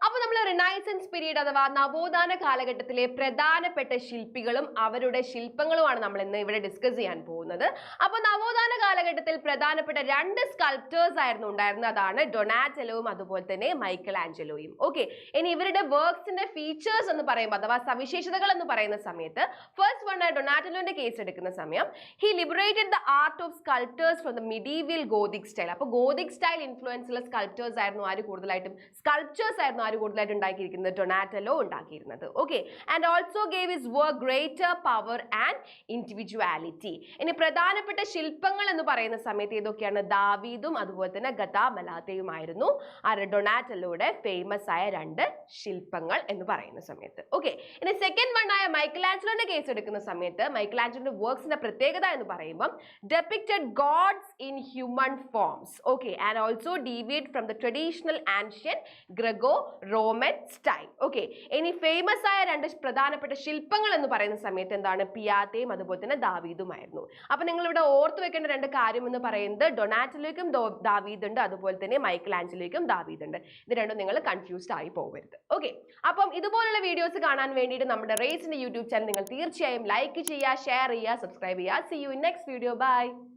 അപ്പോൾ നമ്മൾ renaissance period അഥവാ നവോത്ഥാന കാലഘട്ടത്തിലെ പ്രധാനപ്പെട്ട ശില്പികളും അവരുടെ ശില്പങ്ങളുമാണ് നമ്മൾ ഇന്ന് ഇവിടെ ഡിസ്കസ് ചെയ്യാൻ പോകുന്നത്. അപ്പോൾ നവോത്ഥാന കാലഘട്ടത്തിൽ പ്രധാനപ്പെട്ട രണ്ട് സ്കൾപ്റ്റേഴ്സ് ആയിരുന്നു ഉണ്ടായിരുന്നത്. അതാണ് ഡൊണാറ്റെലോയും അതുപോലെ തന്നെ മൈക്കൽ ആഞ്ചലോയും. ഓക്കെ, ഇനി ഇവരുടെ വർക്ക്സിന്റെ ഫീച്ചേഴ്സ് എന്ന് പറയുമ്പോൾ അഥവാ സവിശേഷതകൾ എന്ന് പറയുന്ന സമയത്ത് ഫസ്റ്റ് വൺ ആയ ഡൊണാറ്റെലോന്റെ കേസ് എടുക്കുന്ന സമയം he liberated the art of sculptors from the medieval gothic style. അപ്പോൾ ഗോതിക് സ്റ്റൈൽ ഇൻഫ്ലുവൻസ് ഉള്ള സ്കൾപ്റ്റേഴ്സ് ആയിരുന്നു ആര് കൂടുതലായിട്ടും സ്കൾപ്ചേഴ്സ് ആയിരുന്നു ആര് കൂടുതലായിട്ട് ഉണ്ടാക്കിയിരിക്കുന്നത് ഡൊണാറ്റെലോ ഉണ്ടാക്കിയിരുന്നത്. Okay, and also gave his work greater power and individuality. ഇനി പ്രധാനപ്പെട്ട ശില്പങ്ങൾ എന്ന് പറയുന്ന സമയത്ത് ഏതൊക്കെയാണ്? ദാവീദും അതുപോലെ തന്നെ ഗതാമലാത്തയുമായിരുന്നു ആര് ഡൊണാറ്റെലോയുടെ ഫേമസ് ആയ രണ്ട് ശില്പങ്ങൾ എന്ന് പറയുന്ന സമയത്ത്. ഓക്കെ, ഇനി സെക്കൻഡ് വൺ ആയ മൈക്കൽ ആഞ്ചലോന്റെ കേസ് എടുക്കുന്ന സമയത്ത് മൈക്കൽ ആഞ്ചലോന്റെ വർക്ക്സിന്റെ പ്രത്യേകത എന്ന് പറയുമ്പോൾ depicted gods in human forms. Okay, and also deviate from the traditional ancient Greco-Roman style. Okay, ഇനി ഫേമസ് ആയ രണ്ട് പ്രധാനപ്പെട്ട ശില്പങ്ങൾ എന്ന് പറയുന്ന സമയത്ത് എന്താണ്? പിയാത്തയും അതുപോലെ തന്നെ ദാവീദുമായിരുന്നു. അപ്പൊ നിങ്ങൾ ഇവിടെ ഓർത്തു വെക്കേണ്ട രണ്ട് കാര്യം എന്ന് പറയുന്നത് ഡൊണാറ്റെലോയ്ക്കും ദാവീദ് ഉണ്ട്, അതുപോലെ തന്നെ മൈക്കൽ ആഞ്ചലോയ്ക്കും ദാവീദ് ഉണ്ട്. ഇത് രണ്ടും നിങ്ങൾ കൺഫ്യൂസ്ഡ് ആയി പോകരുത്. ഓക്കെ, അപ്പം ഇതുപോലുള്ള വീഡിയോസ് കാണാൻ വേണ്ടിയിട്ട് നമ്മുടെ റേസിന്റെ യൂട്യൂബ് ചാനൽ നിങ്ങൾ തീർച്ചയായും ലൈക്ക് ചെയ്യുക, ഷെയർ ചെയ്യുക, സബ്സ്ക്രൈബ് ചെയ്യുക. See you in next video. Bye.